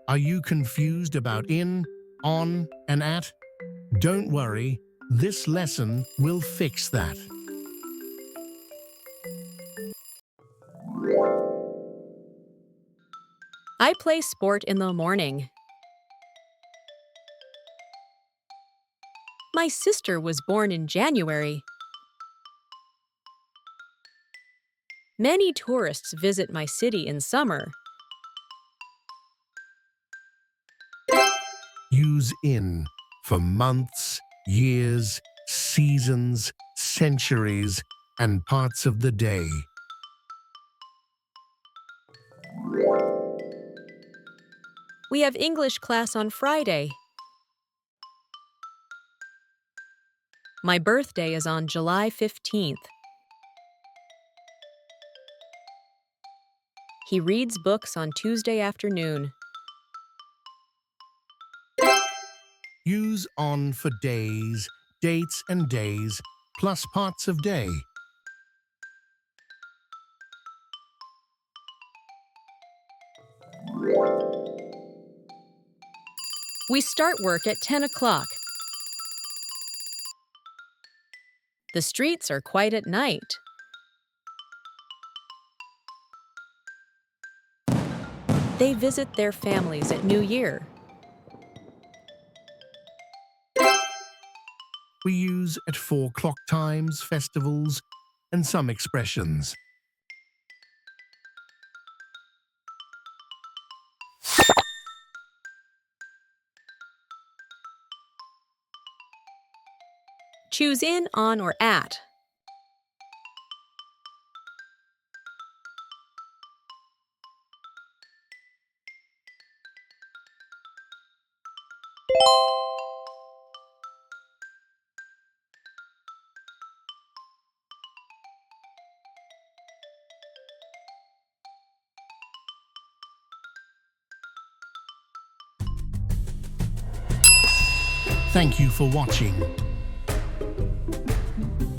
Are you confused about in, on, and at? Don't worry, this lesson will fix that. I play sport in the morning. My sister was born in January. Many tourists visit my city in summer. Use in for months, years, seasons, centuries, and parts of the day. We have English class on Friday. My birthday is on July 15th. He reads books on Tuesday afternoon. Use on for days, dates and days, plus parts of day. We start work at 10 o'clock. The streets are quiet at night. They visit their families at New Year. We use at 4 o'clock times, festivals, and some expressions. Choose in, on, or at. Thank you for watching.